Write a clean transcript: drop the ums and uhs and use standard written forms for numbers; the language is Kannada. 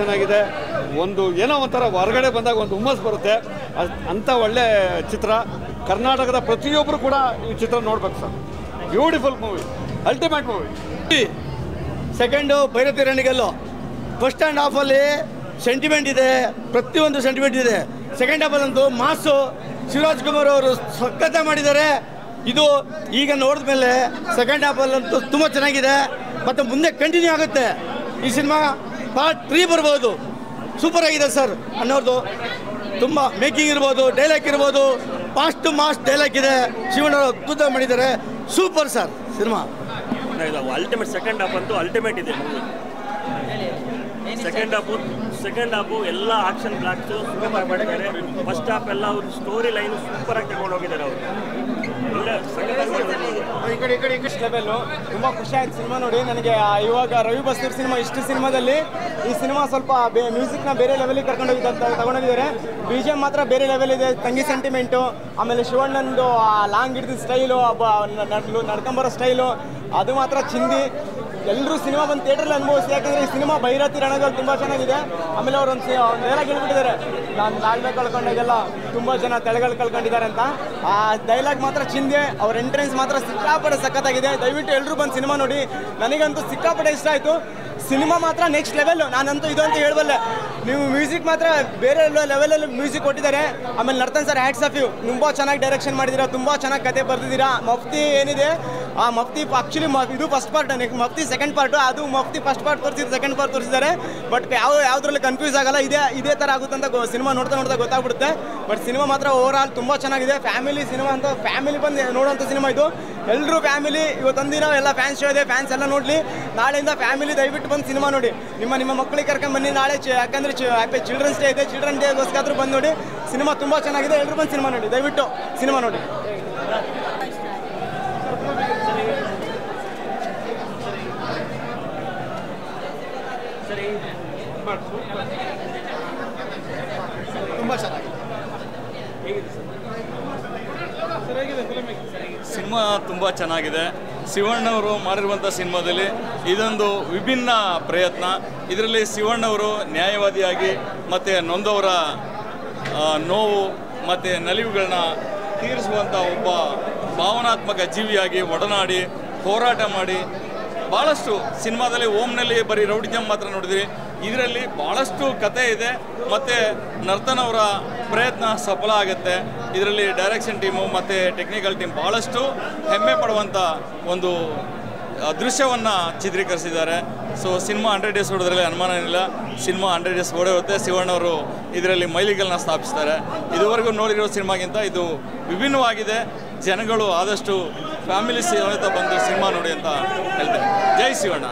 ಚೆನ್ನಾಗಿದೆ. ಒಂದು ಏನೋ ಒಂಥರ ಹೊರಗಡೆ ಬಂದಾಗ ಒಂದು ಹುಮ್ಮಸ್ ಬರುತ್ತೆ. ಅಂಥ ಒಳ್ಳೆ ಚಿತ್ರ. ಕರ್ನಾಟಕದ ಪ್ರತಿಯೊಬ್ಬರು ಕೂಡ ಈ ಚಿತ್ರ ನೋಡ್ಬೇಕು sir. Beautiful movie, ultimate movie. Second Bhairathi Ranagal. First and ಹಾಫಲ್ಲಿ ಸೆಂಟಿಮೆಂಟ್ ಇದೆ, ಪ್ರತಿಯೊಂದು ಸೆಂಟಿಮೆಂಟ್ ಇದೆ. ಸೆಕೆಂಡ್ ಹಾಫಲ್ಲಂತೂ ಮಾಸು ಶಿವರಾಜ್ ಕುಮಾರ್ ಅವರು ಸಖತ್ತಾಗಿ ಮಾಡಿದ್ದಾರೆ. ಇದು ಈಗ ನೋಡಿದ ಮೇಲೆ ಸೆಕೆಂಡ್ ಹಾಫಲ್ಲಂತೂ ತುಂಬ ಚೆನ್ನಾಗಿದೆ. ಮತ್ತು ಮುಂದೆ ಕಂಟಿನ್ಯೂ ಆಗುತ್ತೆ ಈ ಸಿನಿಮಾ. ಪಾರ್ಟ್ 3 ಬರ್ಬೋದು. ಸೂಪರ್ ಆಗಿದೆ ಸರ್ ಅನ್ನೋರ್ದು. ತುಂಬ ಮೇಕಿಂಗ್ ಇರ್ಬೋದು, ಡೈಲಾಗ್ ಇರ್ಬೋದು, ಫಾಸ್ಟ್ ಮಾಸ್ಟ್ ಡೈಲಾಗ್ ಇದೆ. ಶಿವಣ್ಣವರು ಅದ್ಭುತ ಮಾಡಿದ್ದಾರೆ. Super sir cinema. Ultimate second half ಅಂತೂ ಅಲ್ಟಿಮೇಟ್ ಇದೆ ಮೂವಿ. ಸೆಕೆಂಡ್ ಹಾಫು ಎಲ್ಲ ಆಕ್ಷನ್ ಬ್ಲಾಕ್ಸು ಸೂಪರ್ ಮಾಡಿದ್ದಾರೆ. ಫಸ್ಟ್ ಹಾಫ್ ಎಲ್ಲ ಅವ್ರ ಸ್ಟೋರಿ ಲೈನು ಸೂಪರಾಗಿ ತಗೊಂಡು ಹೋಗಿದ್ದಾರೆ ಅವರು. ಒಳ್ಳೆ ಲೆವೆಲ್ಲು ತುಂಬ ಖುಷಿ ಆಯ್ತು ಸಿನಿಮಾ ನೋಡಿ. ನನಗೆ ಇವಾಗ ರವಿ ಬಸ್ತೀರ್ ಸಿನಿಮಾ ಇಷ್ಟು ಸಿನಿಮಾದಲ್ಲಿ ಈ ಸಿನಿಮಾ ಸ್ವಲ್ಪ ಮ್ಯೂಸಿಕ್ನ ಬೇರೆ ಲೆವೆಲಿಗೆ ತಗೊಂಡೋಗಿದ್ದಾರೆ. BGM ಮಾತ್ರ ಬೇರೆ ಲೆವೆಲ್ ಇದೆ. ತಂಗಿ ಸೆಂಟಿಮೆಂಟು, ಆಮೇಲೆ ಶಿವಣ್ಣಂದು ಲಾಂಗ್ ಹಿಡಿದ ಸ್ಟೈಲು, ನಡ್ಕೊಂಬರೋ ಸ್ಟೈಲು ಅದು ಮಾತ್ರ ಚಿಂದಿ. ಎಲ್ಲರೂ ಸಿನಿಮಾ ಬಂದು ಥಿಯೇಟ್ರಲ್ಲಿ ಅನುಭವಿಸಿ. ಯಾಕಂದರೆ ಈ ಸಿನಿಮಾ ಭೈರತಿ ರಣಗಲ್ ತುಂಬ ಚೆನ್ನಾಗಿದೆ. ಆಮೇಲೆ ಅವರು ಒಂದು ಡೈಲಾಗ್ ಹೇಳ್ಬಿಟ್ಟಿದ್ದಾರೆ, ನಾನು ತಾಳ್ಮೆ ಕಳ್ಕೊಂಡಾಗೆಲ್ಲ ತುಂಬ ಜನ ತಲೆಗಳು ಕಳ್ಕೊಂಡಿದ್ದಾರೆ ಅಂತ. ಆ ಡೈಲಾಗ್ ಮಾತ್ರ ಚಿಂದೆ. ಅವ್ರ ಎಂಟ್ರೆನ್ಸ್ ಮಾತ್ರ ಸಿಕ್ಕಾಪಟ್ಟೆ ಸಖತ್ತಾಗಿದೆ. ದಯವಿಟ್ಟು ಎಲ್ಲರೂ ಬಂದು ಸಿನಿಮಾ ನೋಡಿ. ನನಗಂತೂ ಸಿಕ್ಕಾಪಟ್ಟೆ ಇಷ್ಟ ಆಯಿತು. ಸಿನಿಮಾ ಮಾತ್ರ ನೆಕ್ಸ್ಟ್ ಲೆವೆಲ್ಲು. ನಾನಂತೂ ಇದಂತೂ ಹೇಳಬಲ್ಲೆ. ನೀವು ಮ್ಯೂಸಿಕ್ ಮಾತ್ರ ಬೇರೆ ಲೆವೆಲಲ್ಲಿ ಮ್ಯೂಸಿಕ್ ಕೊಟ್ಟಿದ್ದಾರೆ. ಆಮೇಲೆ Nartan sir hats off you. ತುಂಬ ಚೆನ್ನಾಗಿ ಡೈರೆಕ್ಷನ್ ಮಾಡಿದ್ದೀರಾ, ತುಂಬ ಚೆನ್ನಾಗಿ ಕತೆ ಬರ್ತಿದ್ದೀರಾ. ಮಫ್ತಿ ಏನಿದೆ ಆ ಮಫ್ತಿ ಆ್ಯಕ್ಚುಲಿ ಇದು first part, next Mufti second part. ಅದು ಮಫ್ತಿ ಫಸ್ಟ್ ಪಾರ್ಟ್ ತೋರಿಸಿದ್ದು, ಸೆಕೆಂಡ್ ಪಾರ್ಟ್ ತೋರಿಸಿದ್ದಾರೆ. ಬಟ್ ಯಾವುದ್ರಲ್ಲಿ ಕನ್ಫ್ಯೂಸ್ ಆಗಲ್ಲ. ಇದೇ ಥರ ಆಗುತ್ತೆ ಅಂತ ಸಿನಿಮಾ ನೋಡ್ತಾ ಗೊತ್ತಾಗ್ಬಿಡುತ್ತೆ. ಬಟ್ ಸಿನಿಮಾ ಮಾತ್ರ ಓವರ್ ಆಲ್ ತುಂಬ ಚೆನ್ನಾಗಿದೆ. ಫ್ಯಾಮಿಲಿ ಸಿನಿಮಾ ಅಂತ, ಫ್ಯಾಮಿಲಿ ಬಂದು ನೋಡೋಂಥ ಸಿನಿಮಾ ಇದು. ಎಲ್ಲರೂ ಫ್ಯಾಮಿಲಿ ಇವತ್ತೊಂದಿನ ಎಲ್ಲ ಫ್ಯಾನ್ಸ್ ಶೋ ಇದೆ, ಫ್ಯಾನ್ಸ್ ಎಲ್ಲ ನೋಡಲಿ. ನಾಳೆಯಿಂದ ಫ್ಯಾಮಿಲಿ ದಯವಿಟ್ಟು ಬಂದು ಸಿನಿಮಾ ನೋಡಿ. ನಿಮ್ಮ ಮಕ್ಕಳಿಗೆ ಕರ್ಕೊಂಡು ಬನ್ನಿ. ನಾಳೆ ಯಾಕಂದರೆ ಹ್ಯಾಪಿ ಚಿಲ್ಡ್ರನ್ಸ್ ಡೇ ಇದೆ. ಚಿಲ್ಡ್ರನ್ ಡೇಗೋಸ್ಕರ ಬಂದು ನೋಡಿ. ಸಿನಿಮಾ ತುಂಬ ಚೆನ್ನಾಗಿದೆ. ಎಲ್ಲರೂ ಬಂದು ಸಿನಿಮಾ ನೋಡಿ. ದಯವಿಟ್ಟು ಸಿನಿಮಾ ನೋಡಿ. ತುಂಬ ಚೆನ್ನಾಗಿದೆ. ಸಿನಿಮಾ ತುಂಬ ಚೆನ್ನಾಗಿದೆ. ಶಿವಣ್ಣವರು ಮಾಡಿರುವಂಥ ಸಿನಿಮಾದಲ್ಲಿ ಇದೊಂದು ವಿಭಿನ್ನ ಪ್ರಯತ್ನ. ಇದರಲ್ಲಿ ಶಿವಣ್ಣವರು ನ್ಯಾಯವಾದಿಯಾಗಿ ಮತ್ತು ನೊಂದವರ ನೋವು ಮತ್ತು ನಲಿವುಗಳನ್ನ ತೀರಿಸುವಂಥ ಒಬ್ಬ ಭಾವನಾತ್ಮಕ ಜೀವಿಯಾಗಿ ಒಡನಾಡಿ ಹೋರಾಟ ಮಾಡಿ ಭಾಳಷ್ಟು ಸಿನಿಮಾದಲ್ಲಿ ಓಮ್ನಲ್ಲಿ ಬರೀ ರೌಡಿಜಮ್ ಮಾತ್ರ ನೋಡಿದ್ರಿ. ಇದರಲ್ಲಿ ಭಾಳಷ್ಟು ಕತೆ ಇದೆ ಮತ್ತು ನರ್ತನ್ ಅವರ ಪ್ರಯತ್ನ ಸಫಲ ಆಗುತ್ತೆ. ಇದರಲ್ಲಿ ಡೈರೆಕ್ಷನ್ ಟೀಮು ಮತ್ತು ಟೆಕ್ನಿಕಲ್ ಟೀಮ್ ಭಾಳಷ್ಟು ಹೆಮ್ಮೆ ಪಡುವಂಥ ಒಂದು ದೃಶ್ಯವನ್ನು ಚಿತ್ರೀಕರಿಸಿದ್ದಾರೆ. ಸೊ ಸಿನಿಮಾ 100 ಡೇಸ್ ಹೊಡೋದ್ರಲ್ಲಿ ಅನುಮಾನ ಏನಿಲ್ಲ. Cinema 100 days ಹೊಡೆಯುತ್ತೆ. ಶಿವಣ್ಣವರು ಇದರಲ್ಲಿ ಮೈಲಿಗಲ್ಲನ್ನ ಸ್ಥಾಪಿಸ್ತಾರೆ. ಇದುವರೆಗೂ ನೋಡಿರೋ ಸಿನಿಮಾಗಿಂತ ಇದು ವಿಭಿನ್ನವಾಗಿದೆ. ಜನಗಳು ಆದಷ್ಟು ಫ್ಯಾಮಿಲಿ ಸಮೇತ ಬಂದು ಸಿನಿಮಾ ನೋಡಿ ಅಂತ ಹೇಳ್ತೇನೆ. ಜೈ ಶಿವಣ್ಣ.